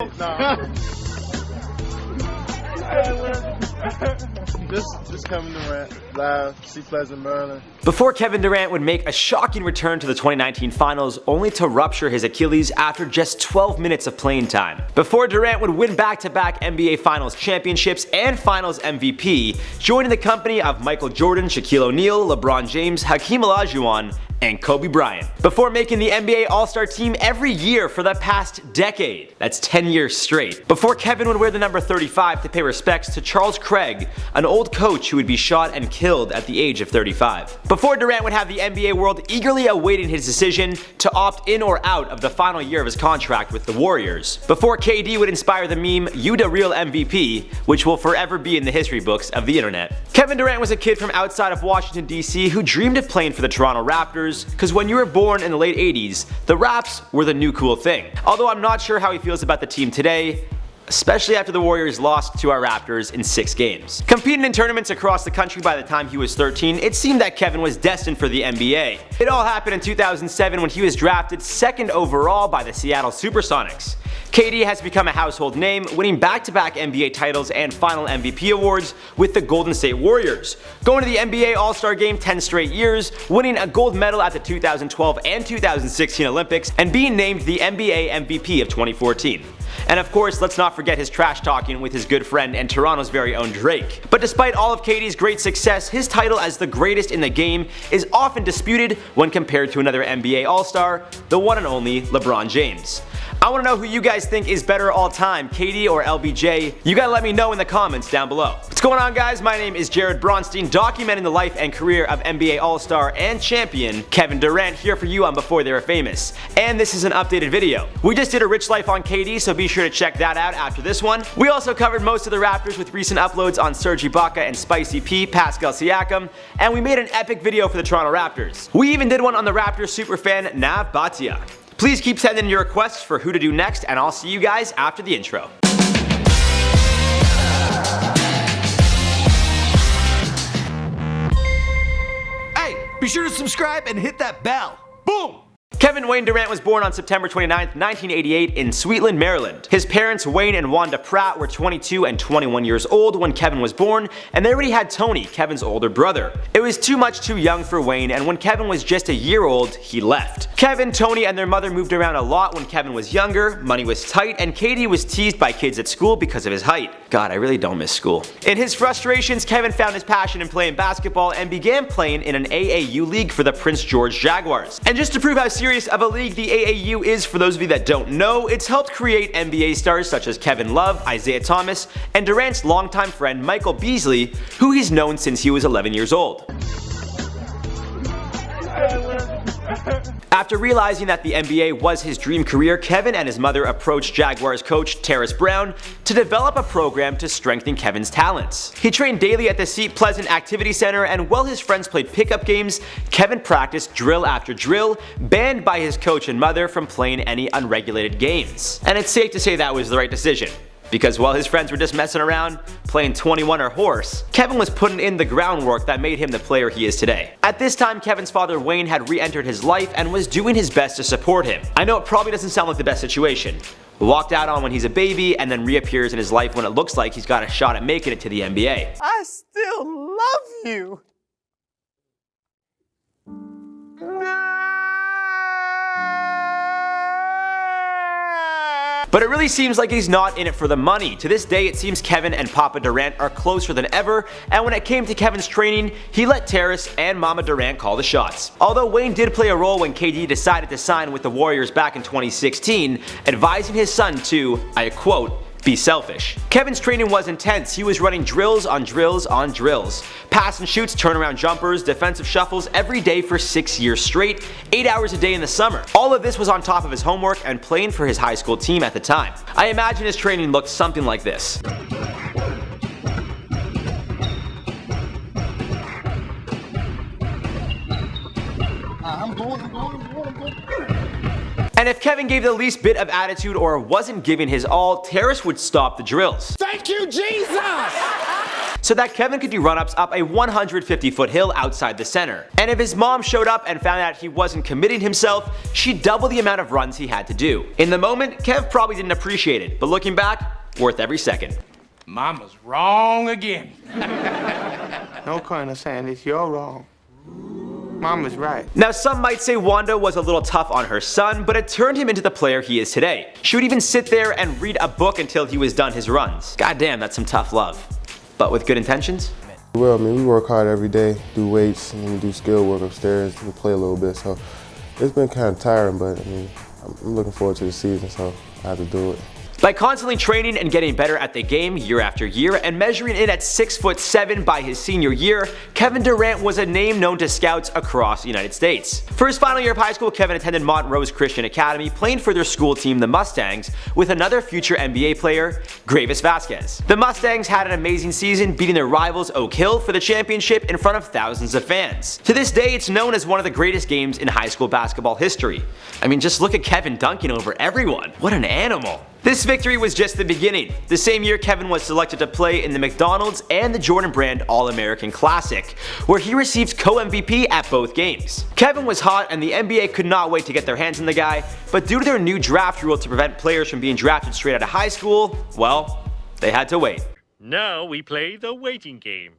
Nah. Just Kevin Durant, live, see Pleasant, Maryland. Before Kevin Durant would make a shocking return to the 2019 finals only to rupture his Achilles after just 12 minutes of playing time. Before Durant would win back-to-back NBA Finals championships and Finals MVP, joining the company of Michael Jordan, Shaquille O'Neal, LeBron James, Hakeem Olajuwon, and Kobe Bryant. Before making the NBA All-Star team every year for the past decade. That's 10 years straight. Before Kevin would wear the number 35 to pay respects to Charles Craig, an old coach who would be shot and killed at the age of 35. Before Durant would have the NBA world eagerly awaiting his decision to opt in or out of the final year of his contract with the Warriors. Before KD would inspire the meme, "You the real MVP," which will forever be in the history books of the internet. Kevin Durant was a kid from outside of Washington, D.C. who dreamed of playing for the Toronto Raptors, because when you were born in the late 80s, the Raps were the new cool thing. Although I'm not sure how he feels about the team today, especially after the Warriors lost to our Raptors in 6 games. Competing in tournaments across the country by the time he was 13, it seemed that Kevin was destined for the NBA. It all happened in 2007 when he was drafted 2nd overall by the Seattle Supersonics. KD has become a household name, winning back-to-back NBA titles and final MVP awards with the Golden State Warriors, going to the NBA All-Star Game 10 straight years, winning a gold medal at the 2012 and 2016 Olympics, and being named the NBA MVP of 2014. And of course, let's not forget his trash talking with his good friend and Toronto's very own Drake. But despite all of KD's great success, his title as the greatest in the game is often disputed when compared to another NBA All-Star, the one and only LeBron James. I want to know who you guys think is better all time, KD or LBJ. You gotta let me know in the comments down below. What's going on, guys? My name is Jared Bronstein, documenting the life and career of NBA All-Star and champion Kevin Durant, here for you on Before They Were Famous. And this is an updated video. We just did a rich life on KD, so be sure to check that out after this one. We also covered most of the Raptors with recent uploads on Serge Ibaka and Spicy P, Pascal Siakam, and we made an epic video for the Toronto Raptors. We even did one on the Raptors superfan Nav Bhatia. Please keep sending your requests for who to do next, and I'll see you guys after the intro. Hey, be sure to subscribe and hit that bell. Boom! Kevin Wayne Durant was born on September 29, 1988 in Sweetland, Maryland. His parents, Wayne and Wanda Pratt, were 22 and 21 years old when Kevin was born, and they already had Tony, Kevin's older brother. It was too young for Wayne, and when Kevin was just a year old, he left. Kevin, Tony, and their mother moved around a lot when Kevin was younger, money was tight, and KD was teased by kids at school because of his height. God, I really don't miss school. In his frustrations, Kevin found his passion in playing basketball and began playing in an AAU league for the Prince George Jaguars. And just to prove how serious of a league the AAU is, for those of you that don't know, it's helped create NBA stars such as Kevin Love, Isaiah Thomas, and Durant's longtime friend Michael Beasley, who he's known since he was 11 years old. After realizing that the NBA was his dream career, Kevin and his mother approached Jaguars coach Terrace Brown to develop a program to strengthen Kevin's talents. He trained daily at the Seat Pleasant Activity Center, and while his friends played pickup games, Kevin practiced drill after drill, banned by his coach and mother from playing any unregulated games. And it's safe to say that was the right decision, because while his friends were just messing around, playing 21 or horse, Kevin was putting in the groundwork that made him the player he is today. At this time, Kevin's father Wayne had re-entered his life and was doing his best to support him. I know it probably doesn't sound like the best situation. Walked out on when he's a baby and then reappears in his life when it looks like he's got a shot at making it to the NBA. I still love you. But it really seems like he's not in it for the money. To this day, it seems Kevin and Papa Durant are closer than ever, and when it came to Kevin's training, he let Terrace and Mama Durant call the shots. Although Wayne did play a role when KD decided to sign with the Warriors back in 2016, advising his son to, I quote, "be selfish." Kevin's training was intense. He was running drills on drills on drills. Pass and shoots, turnaround jumpers, defensive shuffles every day for 6 years straight, 8 hours a day in the summer. All of this was on top of his homework and playing for his high school team at the time. I imagine his training looked something like this. I'm going. And if Kevin gave the least bit of attitude or wasn't giving his all, Terrace would stop the drills. Thank you, Jesus! so that Kevin could do run-ups up a 150-foot hill outside the center. And if his mom showed up and found out he wasn't committing himself, she'd double the amount of runs he had to do. In the moment, Kev probably didn't appreciate it, but looking back, worth every second. Mama's wrong again. No kind of saying this, you're wrong. Mama's right. Now some might say Wanda was a little tough on her son, but it turned him into the player he is today. She would even sit there and read a book until he was done his runs. Goddamn, that's some tough love. But with good intentions? Well, I mean, we work hard every day, do weights, and we do skill work upstairs, we play a little bit, so it's been kind of tiring, but I mean, I'm looking forward to the season, so I have to do it. By constantly training and getting better at the game year after year and measuring in at 6'7" by his senior year, Kevin Durant was a name known to scouts across the United States. For his final year of high school, Kevin attended Montrose Christian Academy, playing for their school team, the Mustangs, with another future NBA player, Gravis Vasquez. The Mustangs had an amazing season, beating their rivals Oak Hill for the championship in front of thousands of fans. To this day, it's known as one of the greatest games in high school basketball history. I mean, just look at Kevin dunking over everyone. What an animal. This victory was just the beginning. The same year, Kevin was selected to play in the McDonald's and the Jordan Brand All-American Classic, where he received co-MVP at both games. Kevin was hot and the NBA could not wait to get their hands on the guy, but due to their new draft rule to prevent players from being drafted straight out of high school, well, they had to wait. Now we play the waiting game.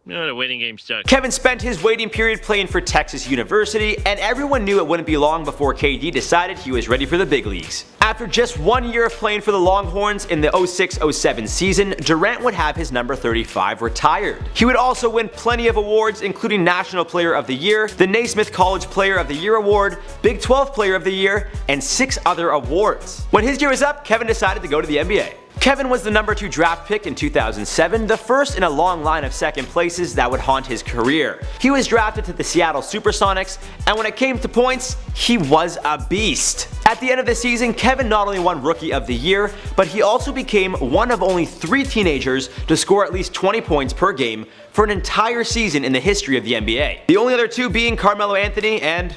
No, the waiting game sucks. Kevin spent his waiting period playing for Texas University, and everyone knew it wouldn't be long before KD decided he was ready for the big leagues. After just 1 year of playing for the Longhorns in the 06-07 season, Durant would have his number 35 retired. He would also win plenty of awards, including National Player of the Year, the Naismith College Player of the Year Award, Big 12 Player of the Year, and 6 other awards. When his year was up, Kevin decided to go to the NBA. Kevin was the number 2 draft pick in 2007, the first in a long line of second places that would haunt his career. He was drafted to the Seattle Supersonics, and when it came to points, he was a beast. At the end of the season, Kevin not only won Rookie of the Year, but he also became one of only 3 teenagers to score at least 20 points per game for an entire season in the history of the NBA. The only other 2 being Carmelo Anthony and,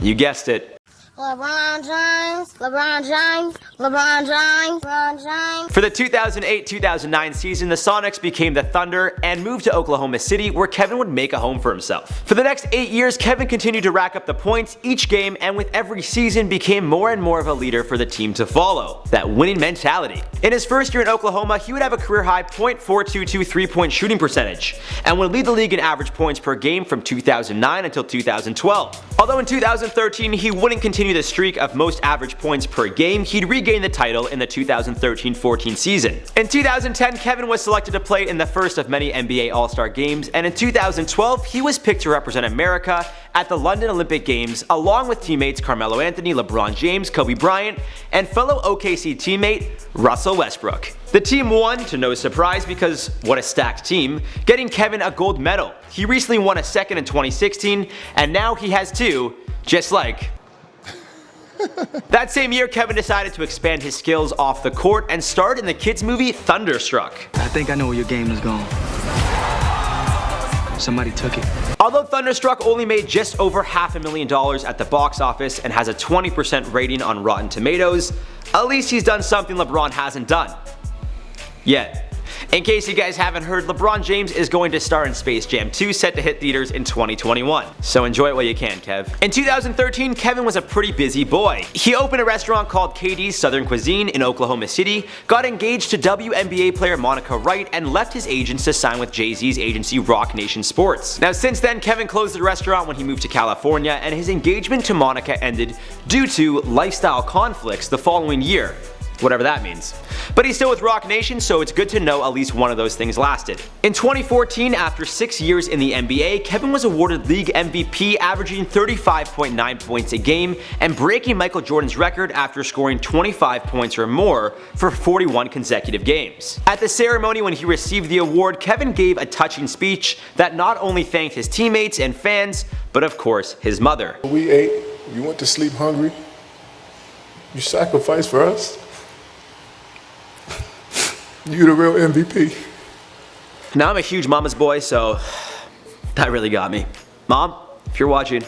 you guessed it, LeBron James, LeBron James, LeBron James, LeBron James. For the 2008-2009 season, the Sonics became the Thunder and moved to Oklahoma City, where Kevin would make a home for himself. For the next 8 years, Kevin continued to rack up the points each game, and with every season became more and more of a leader for the team to follow. That winning mentality. In his first year in Oklahoma, he would have a career-high .422 3-point shooting percentage, and would lead the league in average points per game from 2009 until 2012. Although in 2013 he wouldn't continue the streak of most average points per game, he'd regain the title in the 2013-14 season. In 2010, Kevin was selected to play in the first of many NBA All-Star games, and in 2012 he was picked to represent America at the London Olympic Games along with teammates Carmelo Anthony, LeBron James, Kobe Bryant, and fellow OKC teammate Russell Westbrook. The team won, to no surprise because what a stacked team, getting Kevin a gold medal. He recently won a second in 2016, and now he has 2, just like that same year, Kevin decided to expand his skills off the court and starred in the kids movie Thunderstruck. I think I know where your game is going. Somebody took it. Although Thunderstruck only made just over $500,000 at the box office and has a 20% rating on Rotten Tomatoes, at least he's done something LeBron hasn't done. Yet. In case you guys haven't heard, LeBron James is going to star in Space Jam 2, set to hit theaters in 2021. So enjoy it while you can, Kev. In 2013, Kevin was a pretty busy boy. He opened a restaurant called KD's Southern Cuisine in Oklahoma City, got engaged to WNBA player Monica Wright, and left his agents to sign with Jay-Z's agency Rock Nation Sports. Now since then, Kevin closed the restaurant when he moved to California, and his engagement to Monica ended due to lifestyle conflicts the following year. Whatever that means. But he's still with Rock Nation, so it's good to know at least one of those things lasted. In 2014, after 6 years in the NBA, Kevin was awarded league MVP, averaging 35.9 points a game and breaking Michael Jordan's record after scoring 25 points or more for 41 consecutive games. At the ceremony when he received the award, Kevin gave a touching speech that not only thanked his teammates and fans, but of course his mother. We ate, you went to sleep hungry, you sacrificed for us. You the real MVP. Now I'm a huge mama's boy, so that really got me. Mom, if you're watching,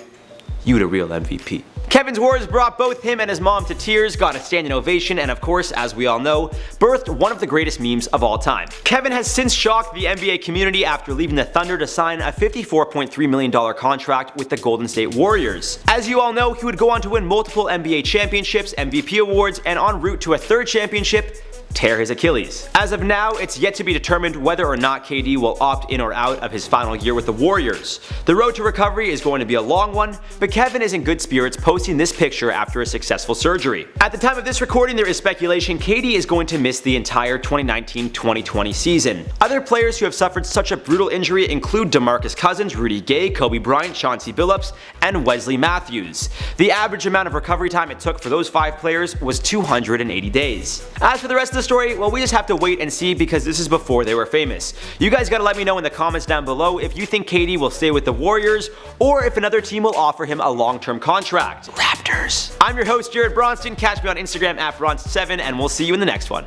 you the real MVP. Kevin's words brought both him and his mom to tears, got a standing ovation, and of course, as we all know, birthed one of the greatest memes of all time. Kevin has since shocked the NBA community after leaving the Thunder to sign a $54.3 million contract with the Golden State Warriors. As you all know, he would go on to win multiple NBA championships, MVP awards, and en route to a third championship, tear his Achilles. As of now, it's yet to be determined whether or not KD will opt in or out of his final year with the Warriors. The road to recovery is going to be a long one, but Kevin is in good spirits posting this picture after a successful surgery. At the time of this recording, there is speculation KD is going to miss the entire 2019-2020 season. Other players who have suffered such a brutal injury include DeMarcus Cousins, Rudy Gay, Kobe Bryant, Chauncey Billups, and Wesley Matthews. The average amount of recovery time it took for those 5 players was 280 days. As for the rest of the story, well, we just have to wait and see because this is before they were famous. You guys gotta let me know in the comments down below if you think KD will stay with the Warriors or if another team will offer him a long-term contract. Raptors. I'm your host, Jared Bronston. Catch me on Instagram at Bronst7, and we'll see you in the next one.